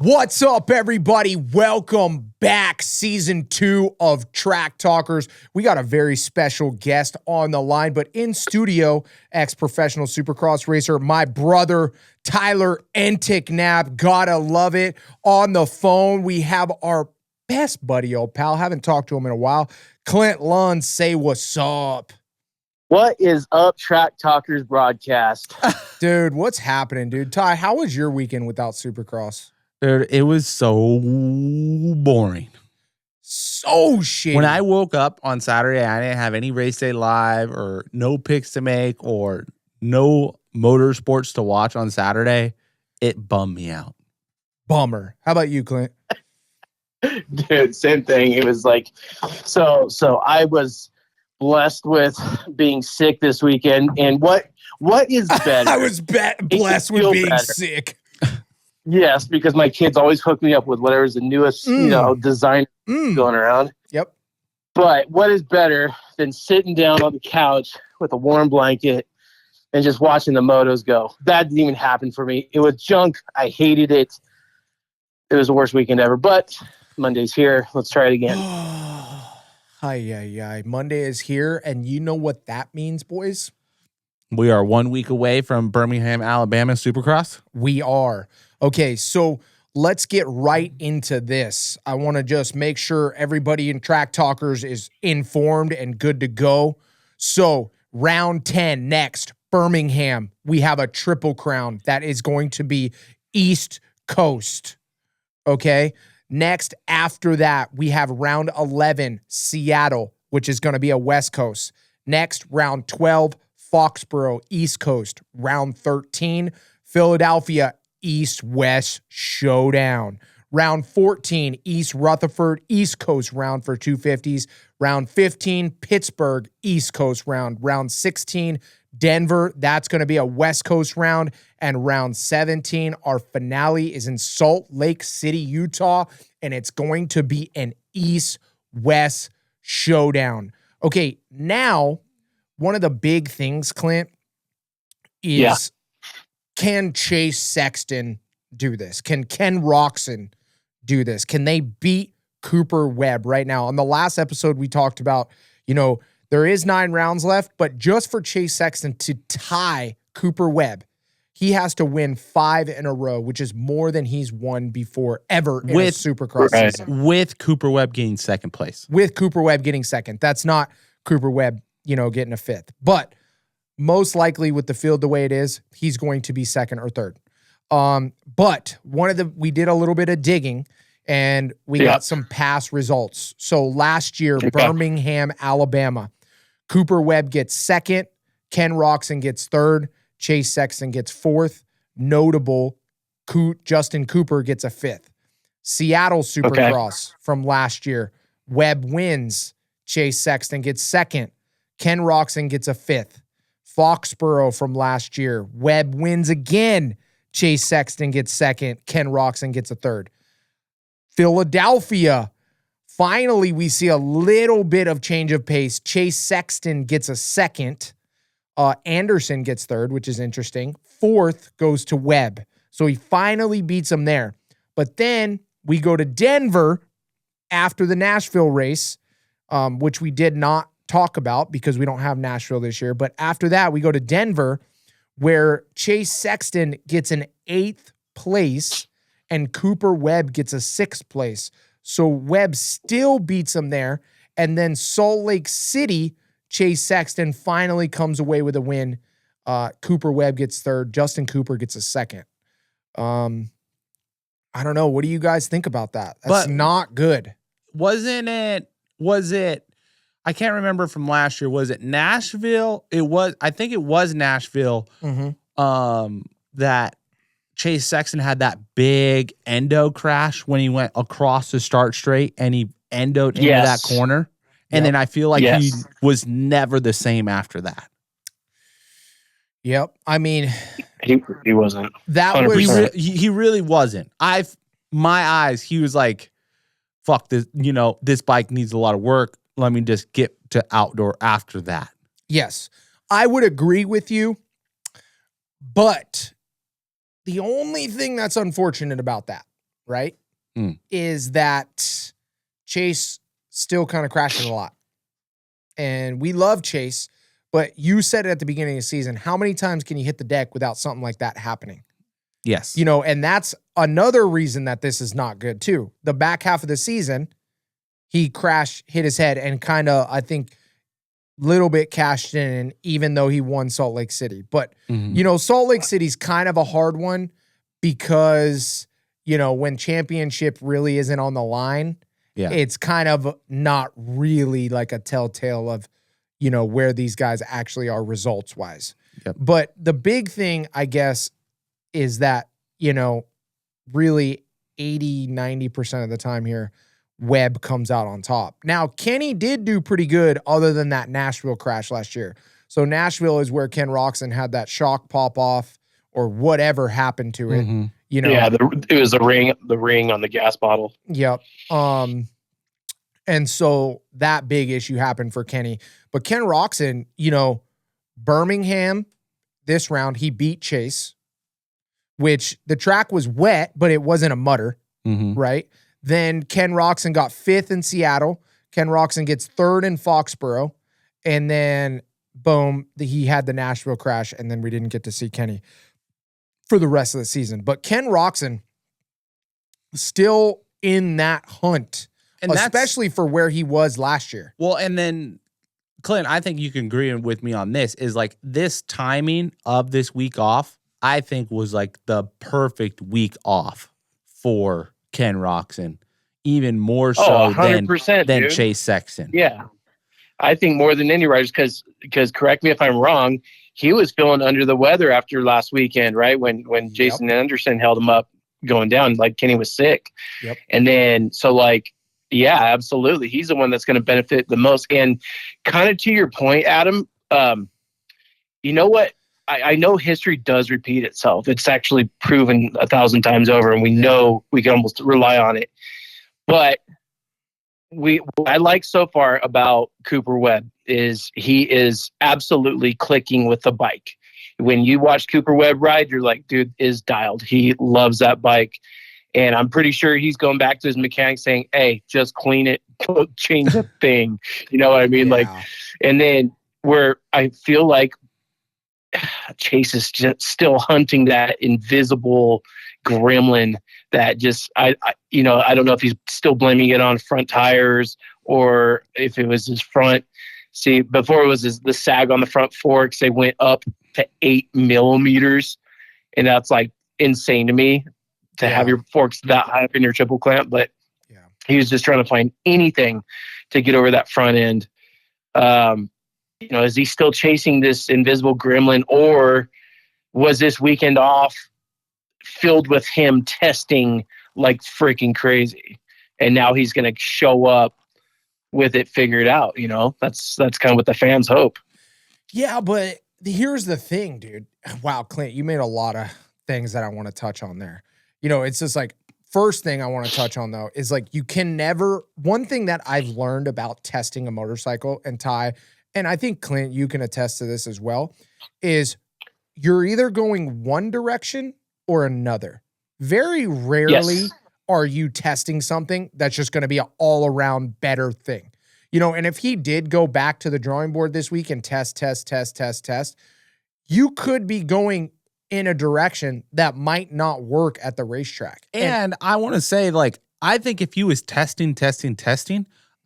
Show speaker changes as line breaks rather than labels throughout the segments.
What's up, everybody? Welcome back. Season 2 of Track Talkers. We got a very special guest on the line, but in studio, ex-professional Supercross racer, my brother, Tyler Enticknap. Gotta love it. On the phone, we have our best buddy, old pal. Haven't talked to him in a while. Clint Lund, say what's up.
What is up, Track Talkers broadcast?
Dude, what's happening, dude? Ty, how was your weekend without Supercross?
Dude, it was so boring.
So shitty.
When I woke up on Saturday, I didn't have any race day live or no picks to make or no motorsports to watch on Saturday. It bummed me out.
Bummer. How about you, Clint?
Dude, same thing. It was like, so I was blessed with being sick this weekend. And what is better?
I was blessed with being sick.
Yes, because my kids always hook me up with whatever's the newest, design going around.
Yep.
But what is better than sitting down on the couch with a warm blanket and just watching the motos go? That didn't even happen for me. It was junk. I hated it. It was the worst weekend ever. But Monday's here. Let's try it again.
Hi. Monday is here, and you know what that means, boys?
We are 1 week away from Birmingham, Alabama Supercross.
We are. Okay, so let's get right into this. I want to just make sure everybody in Track Talkers is informed and good to go. So, round 10 next, Birmingham. We have a triple crown that is going to be East Coast. Okay? Next, after that, we have round 11, Seattle, which is going to be a West Coast. Next, round 12, Foxborough, East Coast. Round 13, Philadelphia, East-West showdown. Round 14, East Rutherford, East Coast round for 250s. Round 15, Pittsburgh, East Coast round. Round 16, Denver, that's going to be a West Coast round. And round 17, our finale is in Salt Lake City, Utah, and it's going to be an East-West showdown. Okay, now, one of the big things, Clint, is can Chase Sexton do this? Can Ken Roczen do this? Can they beat Cooper Webb right now? On the last episode, we talked about, there is 9 rounds left, but just for Chase Sexton to tie Cooper Webb, he has to win 5 in a row, which is more than he's won before ever in a Supercross season.
With Cooper Webb getting second place.
With Cooper Webb getting second. That's not Cooper Webb, getting a 5th. But most likely with the field the way it is, he's going to be second or third. But we did a little bit of digging and we got some past results. So last year, Birmingham, Alabama, Cooper Webb gets second, Ken Roczen gets third, Chase Sexton gets 4th. Notable, Justin Cooper gets a 5th. Seattle Supercross from last year, Webb wins, Chase Sexton gets second, Ken Roczen gets a 5th. Foxborough from last year, Webb wins again. Chase Sexton gets second. Ken Roczen gets a 3rd. Philadelphia, finally we see a little bit of change of pace. Chase Sexton gets a 2nd. Anderson gets 3rd, which is interesting. 4th goes to Webb. So he finally beats him there. But then we go to Denver after the Nashville race, which we did not talk about because we don't have Nashville this year. But after that, we go to Denver where Chase Sexton gets an 8th place and Cooper Webb gets a 6th place. So Webb still beats him there. And then Salt Lake City, Chase Sexton finally comes away with a win. Cooper Webb gets 3rd. Justin Cooper gets a 2nd. I don't know. What do you guys think about that? That's not good.
Was it I can't remember from last year. Was it Nashville? I think it was Nashville. That Chase Sexton had that big endo crash when he went across the start straight and he endoed into that corner. And then I feel like he was never the same after that.
Yep. I mean,
he wasn't.
That
100%.
He really wasn't. My eyes, he was like, fuck this, this bike needs a lot of work. Let me just get to outdoor after that.
Yes, I would agree with you. But the only thing that's unfortunate about that, right, is that Chase still kind of crashing a lot. And we love Chase, but you said it at the beginning of the season, how many times can you hit the deck without something like that happening?
Yes.
You know, and that's another reason that this is not good too. The back half of the season, he hit his head, and kind of, I think, little bit cashed in, even though he won Salt Lake City. But, you know, Salt Lake City's kind of a hard one because, you know, when championship really isn't on the line, it's kind of not really like a telltale of, you know, where these guys actually are results wise.
Yep.
But the big thing, I guess, is that, you know, really 80-90% of the time here, Webb comes out on top. Now, Kenny did do pretty good other than that Nashville crash last year. So Nashville is where Ken Roczen had that shock pop off or whatever happened to it. You know,
it was the ring on the gas bottle.
Yep. And so that big issue happened for Kenny. But Ken Roczen, you know, Birmingham, this round, he beat Chase, which the track was wet, but it wasn't a mutter, right? Then Ken Roczen got 5th in Seattle. Ken Roczen gets 3rd in Foxborough. And then, boom, he had the Nashville crash, and then we didn't get to see Kenny for the rest of the season. But Ken Roczen still in that hunt, and especially for where he was last year.
Well, and then, Clint, I think you can agree with me on this, is like this timing of this week off, I think was like the perfect week off for Ken Roczen, even more so than Chase Sexton.
Yeah. I think more than any riders, because correct me if I'm wrong, he was feeling under the weather after last weekend, right? When Jason Anderson held him up going down, like Kenny was sick.
Yep.
And then, so like, yeah, absolutely. He's the one that's going to benefit the most. And kind of to your point, Adam, you know what? I know history does repeat itself. It's actually proven 1,000 times over, and we know we can almost rely on it. But what I like so far about Cooper Webb is he is absolutely clicking with the bike. When you watch Cooper Webb ride, you're like, dude is dialed. He loves that bike. And I'm pretty sure he's going back to his mechanic saying, hey, just clean it. Don't change a thing. You know what I mean? Like, and then where I feel like Chase is just still hunting that invisible gremlin that just, I don't know if he's still blaming it on front tires or if it was his front. See, before it was the sag on the front forks, they went up to 8 millimeters. And that's like insane to me to have your forks that high up in your triple clamp. But he was just trying to find anything to get over that front end. You know, is he still chasing this invisible gremlin, or was this weekend off filled with him testing like freaking crazy? And now he's going to show up with it figured out. You know, that's kind of what the fans hope.
Yeah, but here's the thing, dude. Wow, Clint, you made a lot of things that I want to touch on there. You know, it's just like, first thing I want to touch on though is like, you can never, one thing that I've learned about testing a motorcycle, and Ty, and I think Clint, you can attest to this as well, is you're either going one direction or another. Very rarely are you testing something that's just going to be an all-around better thing. You know, and if he did go back to the drawing board this week and test, you could be going in a direction that might not work at the racetrack.
And I want to say, like, I think if he was testing,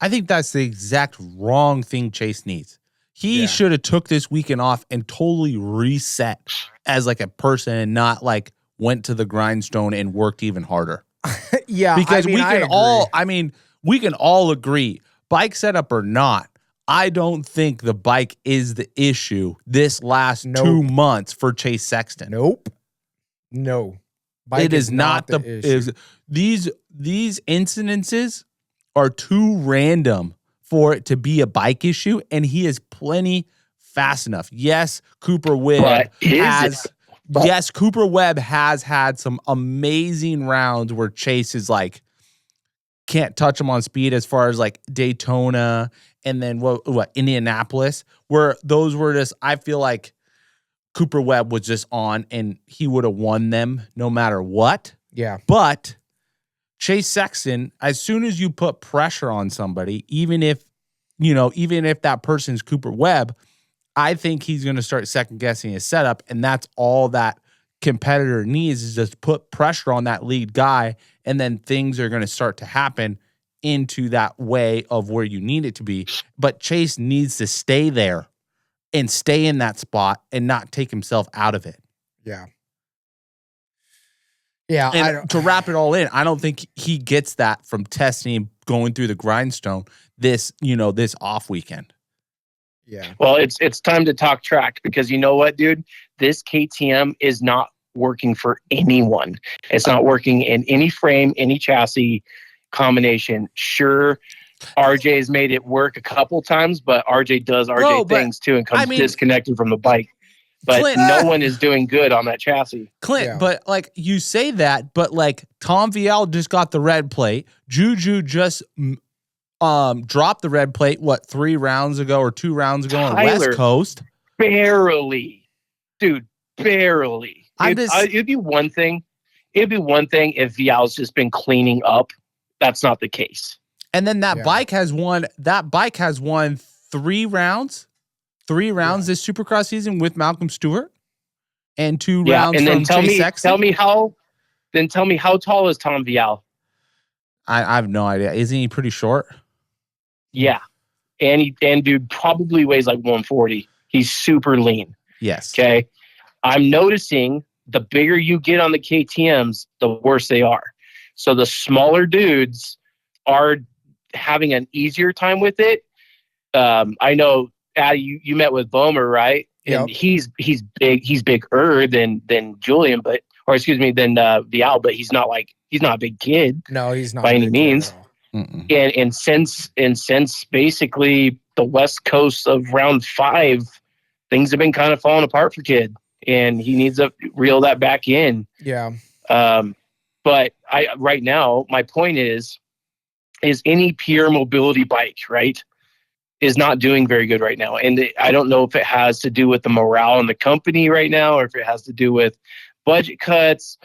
I think that's the exact wrong thing Chase needs. He should have took this weekend off and totally reset as like a person and not like went to the grindstone and worked even harder. Because we can all agree, bike setup or not, I don't think the bike is the issue this last 2 months for Chase Sexton.
No. Bike
it is not the issue. These incidences are too random for it to be a bike issue, and he is plenty fast enough. Yes, Cooper Webb has had some amazing rounds where Chase is like can't touch him on speed, as far as like Daytona and then what Indianapolis, where those were just, I feel like Cooper Webb was just on and he would have won them no matter what.
Yeah.
But Chase Sexton, as soon as you put pressure on somebody, even if that person's Cooper Webb, I think he's going to start second guessing his setup. And that's all that competitor needs, is just put pressure on that lead guy. And then things are going to start to happen into that way of where you need it to be. But Chase needs to stay there and stay in that spot and not take himself out of it.
Yeah. Yeah.
And to wrap it all in, I don't think he gets that from testing and going through the grindstone this off weekend.
Yeah.
Well, it's time to talk track, because you know what, dude? This KTM is not working for anyone. It's not working in any frame, any chassis combination. Sure, RJ has made it work a couple times, but RJ does RJ things too and comes disconnected from the bike. But Clint, no one is doing good on that chassis.
Clint, yeah. But like you say that, but like Tom Vial just got the red plate. Juju just dropped the red plate, 3 rounds ago or 2 rounds ago on West Coast?
Barely. Dude, barely. It'd be one thing. It'd be one thing if Vial's just been cleaning up. That's not the case.
And then that bike has won 3 rounds. 3 rounds this Supercross season with Malcolm Stewart, and 2 rounds and from Chase Sexton.
Tell me how tall is Tom Vial?
I have no idea. Isn't he pretty short?
Yeah. And dude probably weighs like 140. He's super lean.
Yes.
Okay. I'm noticing the bigger you get on the KTMs, the worse they are. So the smaller dudes are having an easier time with it. I know, Addy, you met with Bomer, right? And he's bigger than Julian, than Vial, but he's not a big kid.
No, he's not
by any means. And since basically the West Coast of round 5, things have been kind of falling apart for Kid, and he needs to reel that back in.
Yeah.
But right now, my point is any pure mobility bike, right, is not doing very good right now. And I don't know if it has to do with the morale in the company right now, or if it has to do with budget cuts.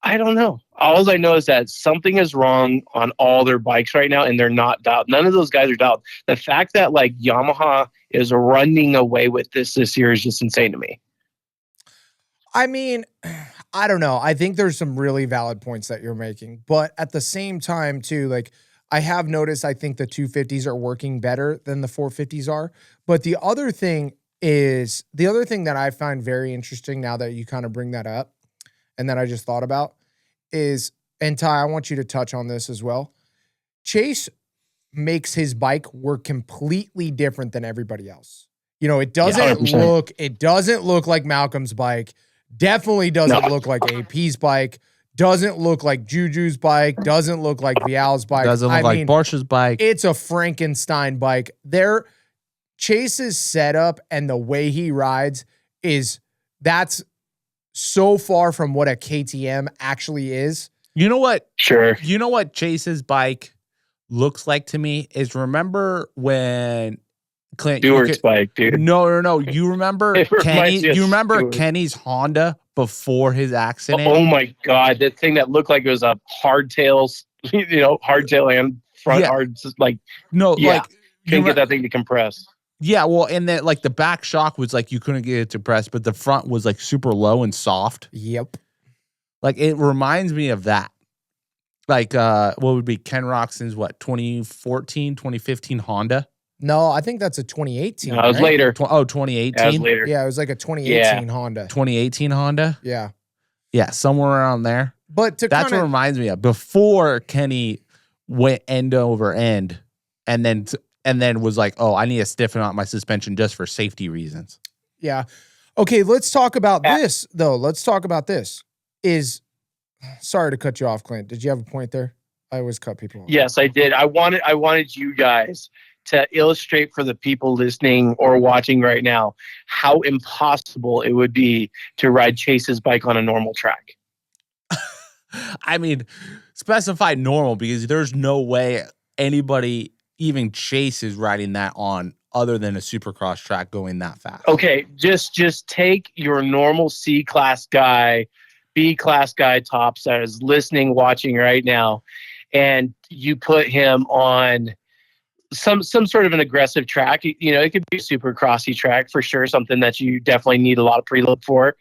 I don't know. All I know is that something is wrong on all their bikes right now, and they're not dialed. None of those guys are dialed. The fact that like Yamaha is running away with this year is just insane to me.
I mean, I don't know. I think there's some really valid points that you're making, but at the same time too, like I have noticed, I think the 250s are working better than the 450s are. But the other thing that I find very interesting now that you kind of bring that up, and that I just thought about is, and Ty, I want you to touch on this as well. Chase makes his bike work completely different than everybody else. You know, it doesn't look like Malcolm's bike. Definitely doesn't look like AP's bike. Doesn't look like Juju's bike. Doesn't look like Vial's bike.
Doesn't look like Borsch's bike.
It's a Frankenstein bike. Chase's setup and the way he rides that's so far from what a KTM actually is.
You know what?
Sure.
You know what Chase's bike looks like to me is, remember when Clint
Stewart's bike, dude.
No. You remember Kenny's Honda before his accident?
Oh my God, that thing that looked like it was a hardtail, hardtail and front hard, like couldn't get that thing to compress.
Yeah, well, and then like the back shock was like you couldn't get it to press, but the front was like super low and soft.
Yep.
Like it reminds me of that. Like what would be Ken Roxon's 2014, 2015 Honda?
No, I think that's a 2018.
No, it was later.
2018?
Yeah, it was later.
Yeah, it was like a 2018 Honda.
2018 Honda?
Yeah.
Yeah, somewhere around there.
But
that's what it reminds me of. Before Kenny went end over end and then was like, oh, I need to stiffen out my suspension just for safety reasons.
Yeah. Okay, let's talk about this, though. Let's talk about this. Sorry to cut you off, Clint. Did you have a point there? I always cut people off.
Yes, I did. I wanted you guys to illustrate for the people listening or watching right now how impossible it would be to ride Chase's bike on a normal track.
I mean, specify normal, because there's no way anybody, even Chase, is riding that on other than a Supercross track going that fast.
Okay, just take your normal C-class guy, B-class guy tops that is listening, watching right now, and you put him on some sort of an aggressive track. It could be a super crossy track for sure, something that you definitely need a lot of preload for,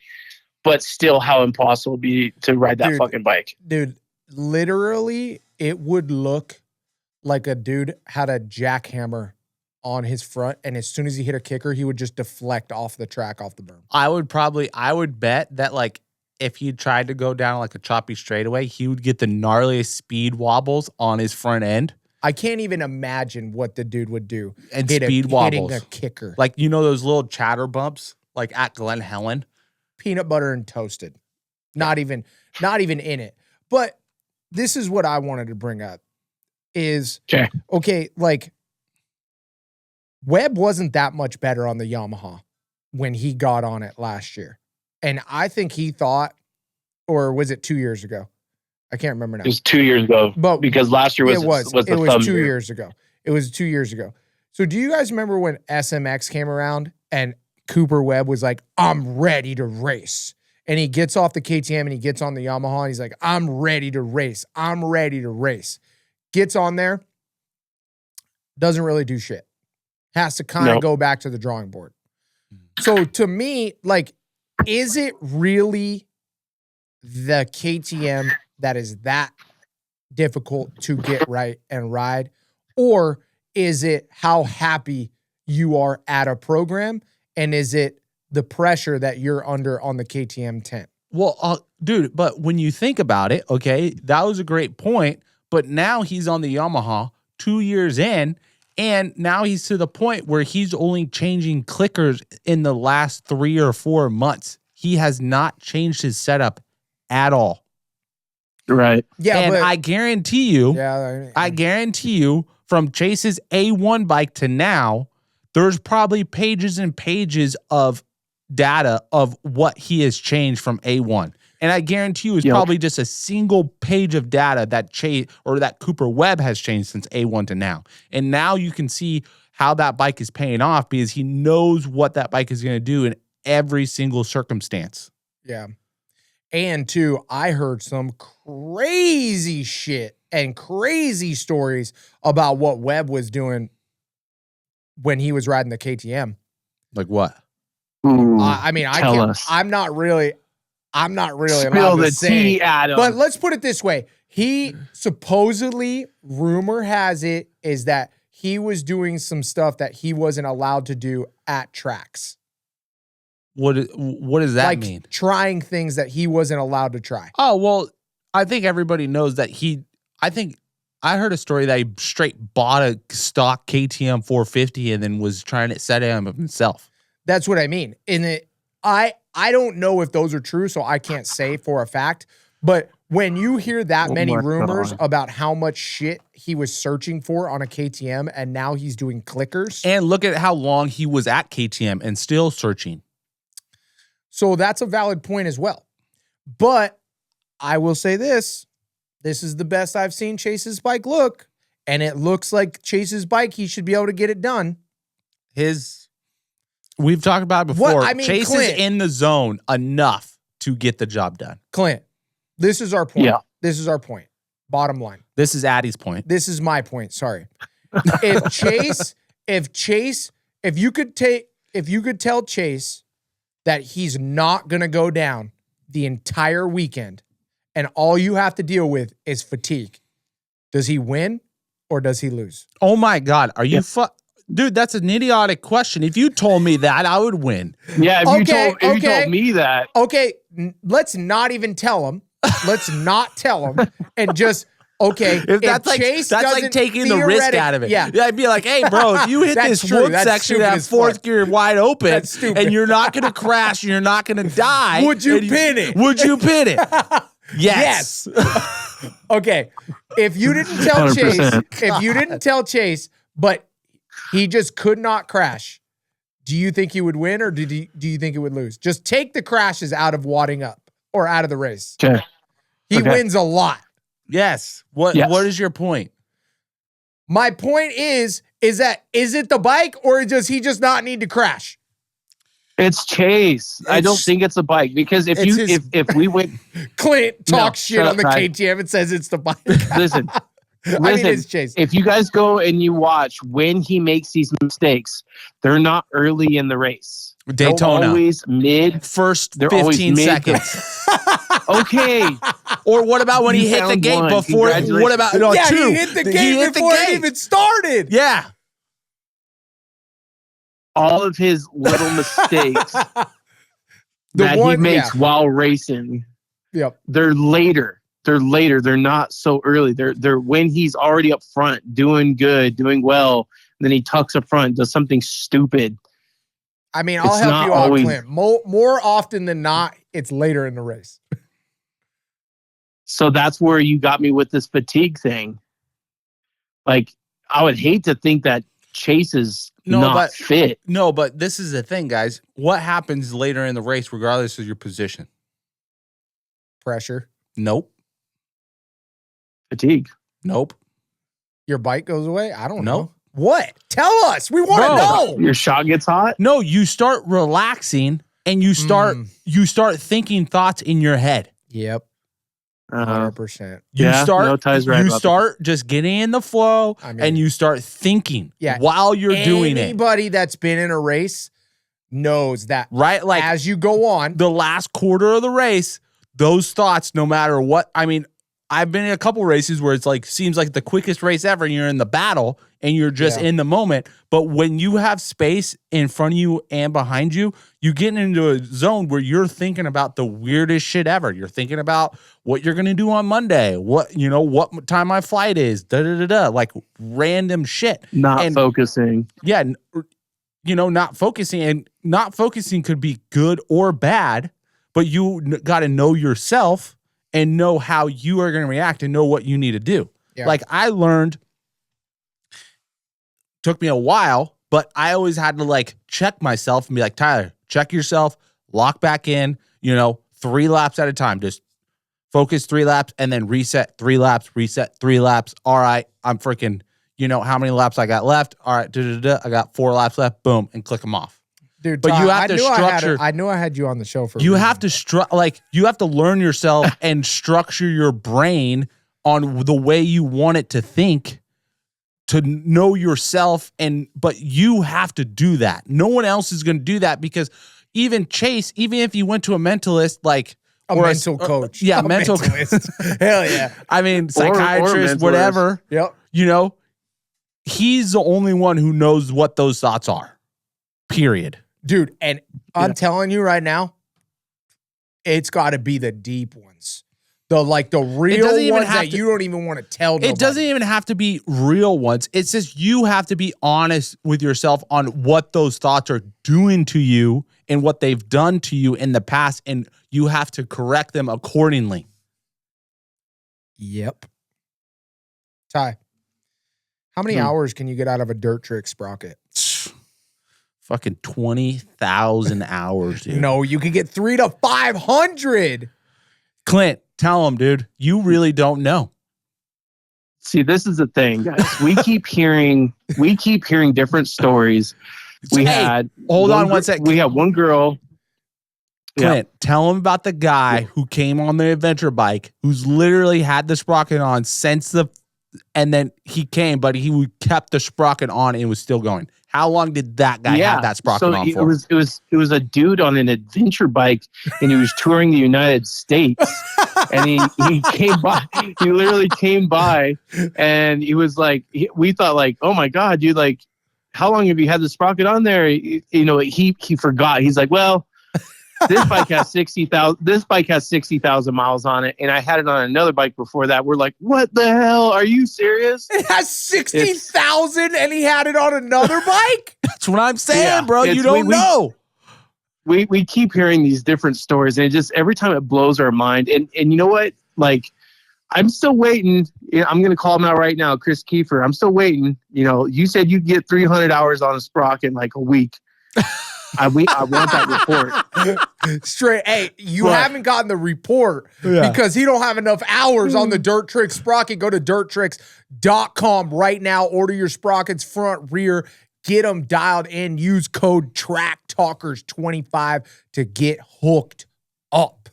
but still how impossible it'd be to ride that fucking bike.
Dude, literally, it would look like a dude had a jackhammer on his front, and as soon as he hit a kicker, he would just deflect off the track, off the berm.
I would bet that like if he tried to go down like a choppy straightaway, he would get the gnarliest speed wobbles on his front end.
I can't even imagine what the dude would do.
And speed wobbles.
Hitting a kicker.
Like, those little chatter bumps, like at Glen Helen.
Peanut butter and toasted. Not even in it. But this is what I wanted to bring up is, okay, like, Webb wasn't that much better on the Yamaha when he got on it last year. And I think he thought, or was it 2 years ago? I can't remember now.
It was 2 years ago, but because last year was
2 years ago. It was 2 years ago. So do you guys remember when SMX came around and Cooper Webb was like, I'm ready to race? And he gets off the KTM and he gets on the Yamaha and he's like, I'm ready to race. I'm ready to race. Gets on there. Doesn't really do shit. Has to kind of go back to the drawing board. So to me, like, is it really the KTM that is that difficult to get right and ride? Or is it how happy you are at a program? And is it the pressure that you're under on the KTM tent?
Well, dude, but when you think about it, okay, that was a great point. But now he's on the Yamaha 2 years in, and now he's to the point where he's only changing clickers in the last 3 or 4 months. He has not changed his setup at all.
Right.
Yeah. And I guarantee you, from Chase's A1 bike to now, there's probably pages and pages of data of what he has changed from A1. And I guarantee you it's probably just a single page of data that Chase or that Cooper Webb has changed since A1 to now. And now you can see how that bike is paying off because he knows what that bike is going to do in every single circumstance.
Yeah. And too, I heard some crazy shit and crazy stories about what Webb was doing when he was riding the KTM.
Like what?
I'm not really allowed to say, Adam. But let's put it this way. He supposedly, rumor has it, is that he was doing some stuff that he wasn't allowed to do at tracks.
What does that mean?
Trying things that he wasn't allowed to try.
Oh, well, I think everybody knows that I heard a story that he straight bought a stock KTM 450 and then was trying to set him himself.
That's what I mean. I don't know if those are true, so I can't say for a fact. But when you hear that many rumors about how much shit he was searching for on a KTM and now he's doing clickers.
And look at how long he was at KTM and still searching.
So that's a valid point as well. But I will say this. This is the best I've seen Chase's bike look. And it looks like Chase's bike, he should be able to get it done.
We've talked about it before. Chase
Clint,
is in the zone enough to get the job done.
Clint, this is our point. Yeah. This is our point. Bottom line.
This is Addie's point.
This is my point. Sorry. If you could tell Chase that he's not going to go down the entire weekend and all you have to deal with is fatigue, does he win or does he lose?
Oh my God. Are you Dude, that's an idiotic question. If you told me that, I would win.
Yeah, if you told me that.
Okay, let's not even tell him. Let's not tell him and just
if that's like Chase that's like taking the risk out of it. Yeah, I'd be like, hey, bro, if you hit this wood section that fourth gear wide open and you're not going to crash and you're not going to die,
would you pin it?
Would you pin it? Yes.
Okay, if you didn't tell Chase, but he just could not crash, do you think he would win or do you think he would lose? Just take the crashes out of wadding up or out of the race.
Okay.
He wins a lot.
Yes. What is your point?
My point is it the bike or does he just not need to crash?
It's Chase. I don't think it's a bike because if we went
Clint talks shit on the KTM and says it's the bike.
Listen, Listen,
I mean, it's Chase.
If you guys go and you watch when he makes these mistakes, they're not early in the race.
Daytona.
They're always mid.
First
They're
15 seconds.
Okay.
Or what about when he hit the gate before? What about two?
He hit the gate before it even started.
Yeah.
All of his little mistakes he makes while racing.
Yep.
They're later. They're not so early. They're when he's already up front, doing good, doing well. And then he tucks up front, does something stupid.
I mean, I'll help you out, Clint. More often than not, it's later in the race.
So that's where you got me with this fatigue thing. Like, I would hate to think that Chase is not fit.
No, but this is the thing, guys. What happens later in the race, regardless of your position?
Pressure.
Nope.
Fatigue.
Nope.
Your bike goes away? I don't know. What? Tell us. We want to know.
Your shot gets hot?
No, you start relaxing and you start thinking thoughts in your head.
Yep. 100%.
You start just getting in the flow and you start thinking while you're doing it.
Anybody that's been in a race knows that.
Right? Like
as you go on.
The last quarter of the race, those thoughts, no matter what, I mean, I've been in a couple races where it's like seems like the quickest race ever and you're in the battle and you're just in the moment. But when you have space in front of you and behind you, you get into a zone where you're thinking about the weirdest shit ever. You're thinking about what you're going to do on Monday, what time my flight is, like random shit.
Not focusing.
Yeah. Not focusing, and not focusing could be good or bad, but you got to know yourself and know how you are going to react and know what you need to do. Yeah. Like I learned, took me a while, but I always had to like check myself and be like, Tyler, check yourself, lock back in, 3 laps at a time. Just focus 3 laps and then reset 3 laps, reset 3 laps. All right, I'm freaking, how many laps I got left. All right, I got 4 laps left. Boom, and click them off.
Dude, but you have to structure. I knew I had you on the show for.
You have to you have to learn yourself and structure your brain on the way you want it to think, to know yourself. But you have to do that. No one else is going to do that because even Chase, even if you went to a mentalist, like
a mental coach,
a mentalist,
hell yeah.
I mean, psychiatrist, or whatever.
Yep.
He's the only one who knows what those thoughts are. Period.
Dude, and I'm telling you right now, it's got to be the deep ones. The real ones that you don't even want to tell nobody.
It doesn't even have to be real ones. It's just you have to be honest with yourself on what those thoughts are doing to you and what they've done to you in the past, and you have to correct them accordingly.
Yep. Ty, how many hours can you get out of a dirt trick sprocket?
Fucking 20,000 hours, dude.
No, you could get 300 to 500.
Clint, tell him, dude. You really don't know.
See, this is the thing, guys. We keep hearing different stories.
Hold on one second.
We have one girl.
Clint, tell him about the guy who came on the adventure bike, who's literally had the sprocket on and then he came, but he kept the sprocket on and was still going. How long did that guy have that sprocket on for?
It was a dude on an adventure bike, and he was touring the United States. And he came by. He literally came by, and he was like, we thought like, oh my god, dude, like, how long have you had the sprocket on there? He forgot. He's like, well, this bike has 60,000. This bike has 60,000 miles on it, and I had it on another bike before that. We're like, what the hell? Are you serious?
It has 60,000, and he had it on another bike.
That's what I'm saying, bro. You don't know.
We keep hearing these different stories, and it just every time it blows our mind. And you know what? Like, I'm still waiting. I'm going to call him out right now, Chris Kiefer. I'm still waiting. You said you'd get 300 hours on a sprocket in like a week. I want that report.
Straight. Hey, you haven't gotten the report because he don't have enough hours on the Dirt Tricks sprocket. Go to dirttricks.com right now. Order your sprockets front, rear. Get them dialed in. Use code TRACKTALKERS25 to get hooked up.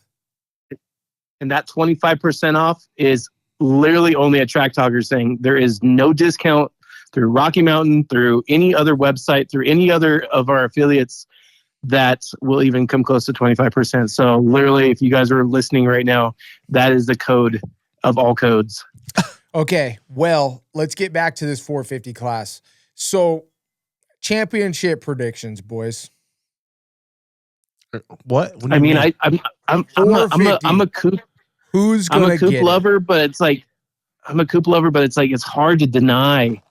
And that 25% off is literally only a track talker saying there is no discount through Rocky Mountain, through any other website, through any other of our affiliates that will even come close to 25%. So literally, if you guys are listening right now, that is the code of all codes.
Okay, well, let's get back to this 450 class. So, championship predictions, boys.
What?
I mean, I'm a coupe.
Who's gonna
I'm a coupe
get
lover, but it's like it's hard to deny.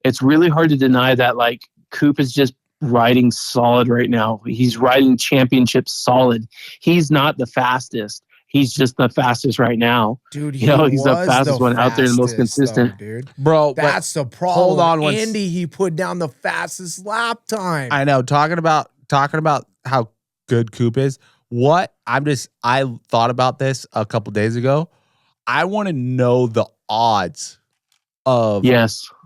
It's really hard to deny that like Coupe is just riding solid right now. He's riding championship solid. He's not the fastest. He's just the fastest right now.
Dude,
he's the fastest one out there and the most consistent.
Though, dude.
Bro,
that's the problem.
Hold on,
Andy, he put down the fastest lap time.
I know. Talking about how good Coupe is. I thought about this a couple days ago. I want to know the odds of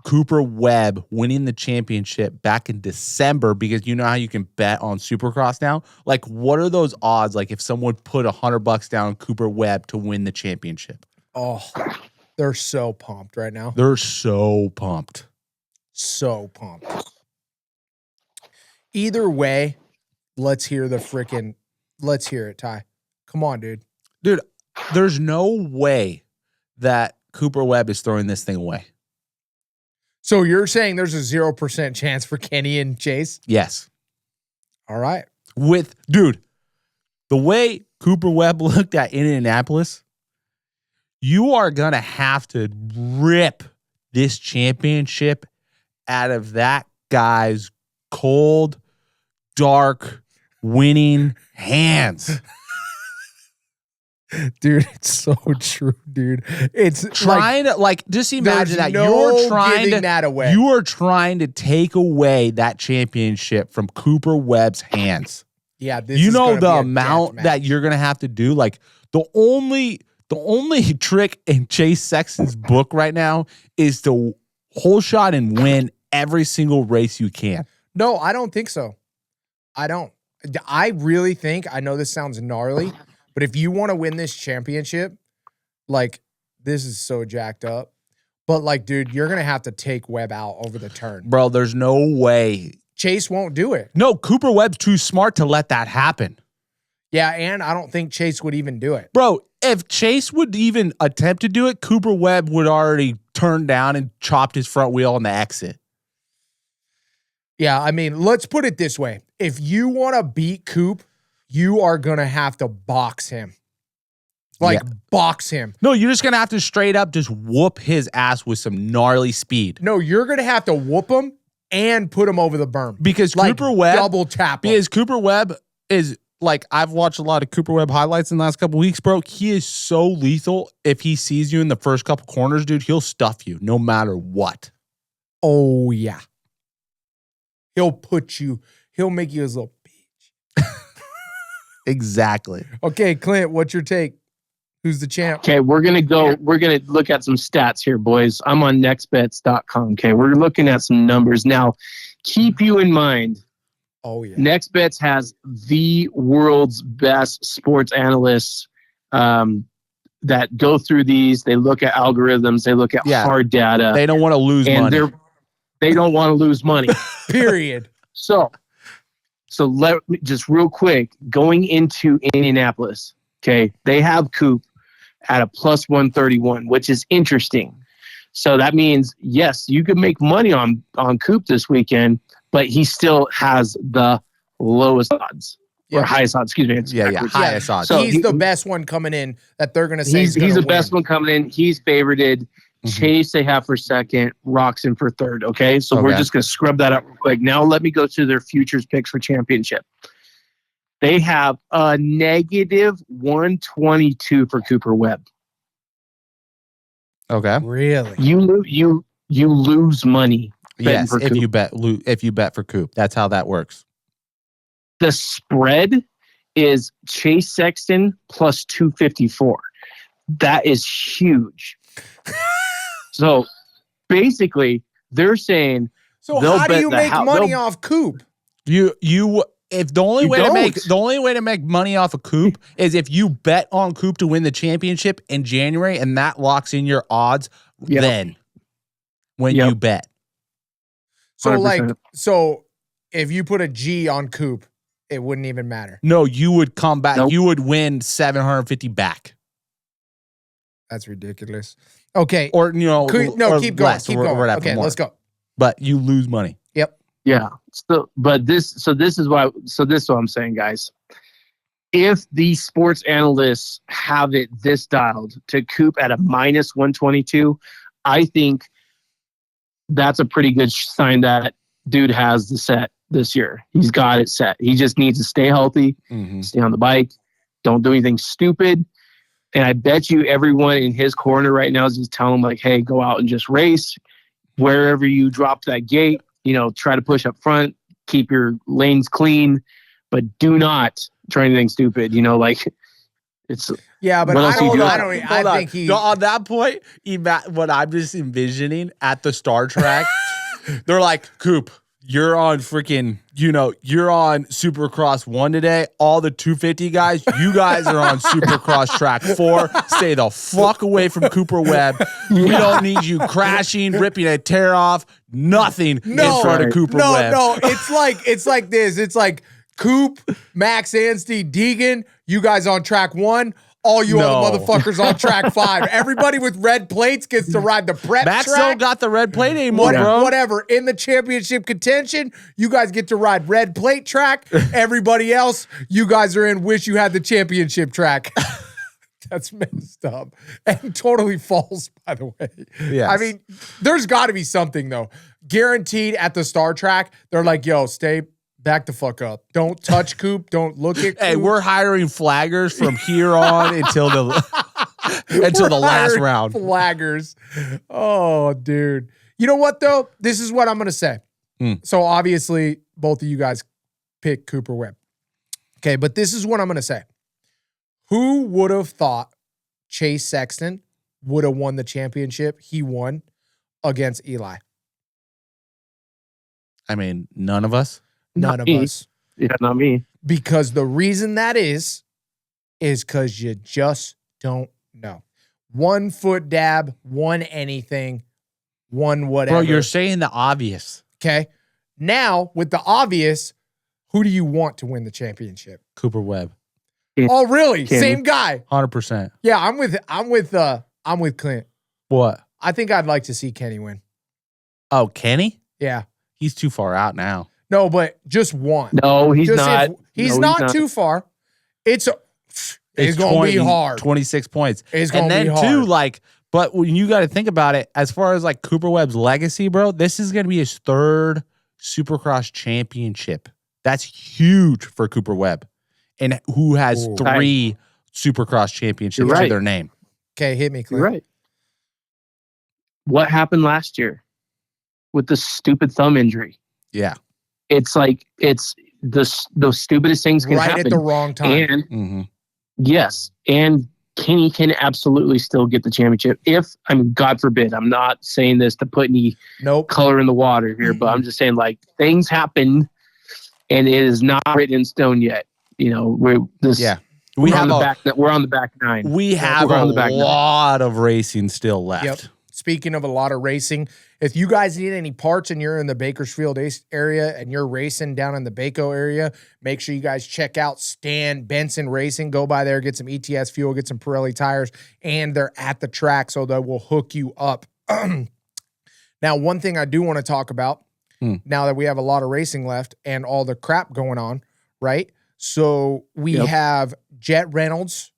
Cooper Webb winning the championship back in December, because you know how you can bet on Supercross now? Like, what are those odds? Like, if someone put $100 down on Cooper Webb to win the championship?
Oh, they're so pumped right now.
They're so pumped.
So pumped. Either way, let's hear it, Ty. Come on, dude.
Dude, there's no way that Cooper Webb is throwing this thing away.
So you're saying there's a 0% chance for Kenny and Chase?
Yes.
All right.
Dude, the way Cooper Webb looked at Indianapolis, you are going to have to rip this championship out of that guy's cold, dark, winning hands.
Dude, it's so true, dude. It's
trying to just imagine that you're trying to take away that championship from Cooper Webb's hands.
Yeah, this
you know the amount that you're gonna have to do. Like the only trick in Chase Sexton's book right now is to whole shot and win every single race you can.
No, I don't think so. I don't. I really think, I know this sounds gnarly, but if you want to win this championship, like, this is so jacked up. But, like, dude, you're going to have to take Webb out over the turn.
Bro, there's no way.
Chase won't do it.
No, Cooper Webb's too smart to let that happen.
Yeah, and I don't think Chase would even do it.
Bro, if Chase would even attempt to do it, Cooper Webb would already turn down and chopped his front wheel on the exit.
Yeah, I mean, let's put it this way. If you want to beat Coop, you are going to have to box him. Box him.
No, you're just going to have to straight up just whoop his ass with some gnarly speed.
No, you're going to have to whoop him and put him over the berm.
Because Cooper Webb,
double tap him.
Because Cooper Webb is, like, I've watched a lot of Cooper Webb highlights in the last couple weeks, bro. He is so lethal. If he sees you in the first couple corners, dude, he'll stuff you no matter what.
Oh, yeah. He'll make you his little bitch.
Exactly.
Okay, Clint, what's your take? Who's the champ?
Okay, we're going to look at some stats here, boys. I'm on nextbets.com. Okay, we're looking at some numbers. Now, keep you in mind, NextBets has the world's best sports analysts that go through these. They look at algorithms. They look at hard data.
They don't want to lose money.
They don't want to lose money.
Period.
So let me just real quick, going into Indianapolis, okay, they have Coop at a plus 131, which is interesting. So that means, yes, you could make money on Coop this weekend, but he still has the lowest odds. Or highest odds, excuse me.
Highest odds.
So he's the best one coming in that they're going to say
he's the best one coming in. He's favorited. Chase they have for second, Roxon for third. Okay, so we're just going to scrub that up real quick. Now let me go to their futures picks for championship. They have a negative 122 for Cooper Webb.
Okay,
really?
You lose money.
Yes, if you bet for Coop, that's how that works.
The spread is Chase Sexton plus 254. That is huge. So basically, they're saying.
So how do you make money off Coop?
You If the only way to make money off a Coop is if you bet on Coop to win the championship in January, and that locks in your odds. Then when you bet.
So
100%.
so if you put a G on Coop, it wouldn't even matter.
No, you would come back.
Nope.
You would win 750 back.
That's ridiculous. Okay.
Or
keep going. Keep going. Okay, let's go.
But you lose money.
Yep.
Yeah. So this is what I'm saying, guys. If the sports analysts have it this dialed to Coop at a minus 122, I think that's a pretty good sign that dude has the set this year. He's got it set. He just needs to stay healthy, stay on the bike, don't do anything stupid. And I bet you everyone in his corner right now is just telling him, like, hey, go out and just race. Wherever you drop that gate, try to push up front, keep your lanes clean, but do not try anything stupid. It's
but I think he
on that point. What I'm just envisioning at the Star Track, they're like, Coop, you're on freaking, you're on Supercross 1 today. All the 250 guys, you guys are on Supercross Track 4. Stay the fuck away from Cooper Webb. We don't need you crashing, ripping a tear off, nothing in front of Cooper Webb.
No, it's like this. It's like Coop, Max Anstey, Deegan, you guys on track 1. All you other motherfuckers on track 5. Everybody with red plates gets to ride the prep
Max
track.
don't got the red plate anymore, bro.
Whatever. In the championship contention, you guys get to ride red plate track. Everybody else, you guys are in wish you had the championship track. That's messed up. And totally false, by the way.
Yes.
I mean, there's got to be something, though. Guaranteed at the Star Track, they're like, yo, stay back the fuck up. Don't touch Coop. Don't look at Coop.
Hey, we're hiring flaggers from here on until the last round.
Flaggers. Oh, dude. You know what, though? This is what I'm going to say. So, obviously, both of you guys pick Cooper Webb. Okay, but this is what I'm going to say. Who would have thought Chase Sexton would have won the championship he won against Eli?
I mean, none of us.
None of us.
Yeah, not me.
Because the reason that is because you just don't know. 1 foot dab, 1 anything, 1 whatever.
Bro, you're saying the obvious.
Okay. Now, with the obvious, who do you want to win the championship?
Cooper Webb.
Oh, really?
Kenny.
Same guy.
100%.
Yeah, I'm with Clint.
What?
I think I'd like to see Kenny win.
Oh, Kenny?
Yeah.
He's too far out now.
No, but just one.
No, he's not.
He's not too far. It's going to be hard.
26 points.
It's going to be hard.
And then, too, but when you got to think about it, as far as, Cooper Webb's legacy, bro, this is going to be his 3rd Supercross championship. That's huge for Cooper Webb. And who has 3 Supercross championships to their name.
Okay, hit me, Clint.
You're right. What happened last year with the stupid thumb injury?
Yeah.
It's the stupidest things can happen.
Right at the wrong time.
And yes, and Kenny can absolutely still get the championship. God forbid, I'm not saying this to put any color in the water here, but I'm just saying things happen and it is not written in stone yet. We're on the back 9.
We have a lot of racing still left.
Yep. Speaking of a lot of racing, if you guys need any parts and you're in the Bakersfield area and you're racing down in the Baco area, make sure you guys check out Stan Benson Racing. Go by there, get some ETS fuel, get some Pirelli tires, and they're at the track, so they will hook you up. Now, one thing I do want to talk about, now that we have a lot of racing left and all the crap going on, right? So we have Jet Reynolds,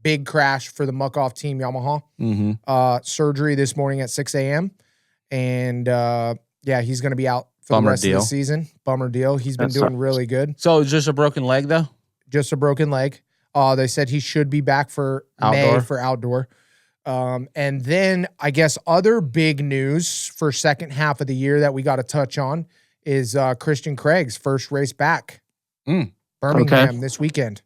big crash for the Muck-Off Team Yamaha. Surgery this morning at 6 a.m. And, he's going to be out for the rest of the season. Bummer deal. He's been doing really good.
So it's just a broken leg, though?
Just a broken leg. They said he should be back for May for outdoor. And then I guess other big news for second half of the year that we got to touch on is Christian Craig's first race back. Birmingham this weekend.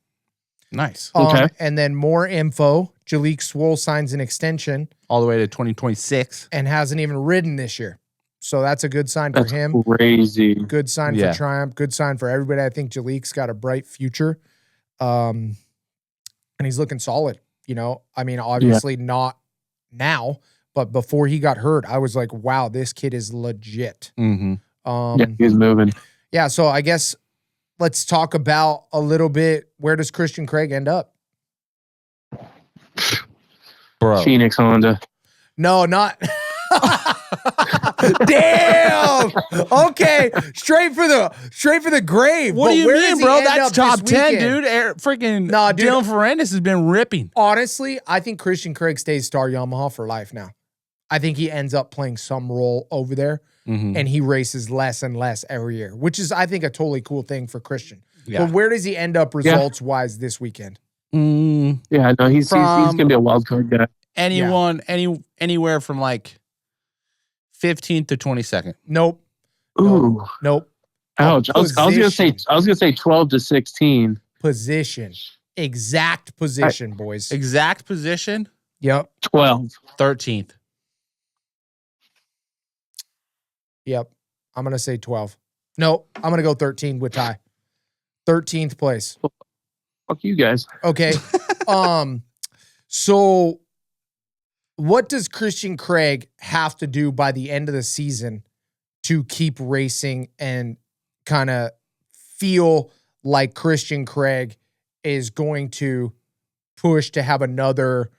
Nice.
And then more info. Jalek Swoll signs an extension.
All the way to 2026.
And hasn't even ridden this year. So that's a good sign for him.
Crazy.
Good sign for Triumph. Good sign for everybody. I think Jalek's got a bright future. And he's looking solid. You know, I mean, obviously not now, but before he got hurt, I was like, wow, this kid is legit.
Mm-hmm.
He's moving.
Yeah, so I guess let's talk about a little bit, where does Christian Craig end up?
Bro.
Phoenix Honda.
No, not. Damn. Okay, straight for the grave.
What do you mean, bro? That's
up
top
this
10,
weekend?
dude. Freaking
Nah, dude.
Dylan Ferrandis has been ripping.
Honestly, I think Christian Craig stays Star Yamaha for life now. I think he ends up playing some role over there, and he races less and less every year, which is, I think, a totally cool thing for Christian.
Yeah.
But where does he end up results-wise this weekend?
Yeah, no, he's going to be a wild card guy.
Anywhere from like 15th to 22nd.
Nope.
Ooh.
Nope.
Ouch. I was gonna say 12 to 16.
Position. Exact position, boys.
Exact position?
Yep.
12.
13th.
Yep. I'm going to say 12. No, I'm going to go 13 with Ty. 13th place.
Fuck you guys.
Okay. So what does Christian Craig have to do by the end of the season to keep racing and kind of feel like Christian Craig is going to push to have another,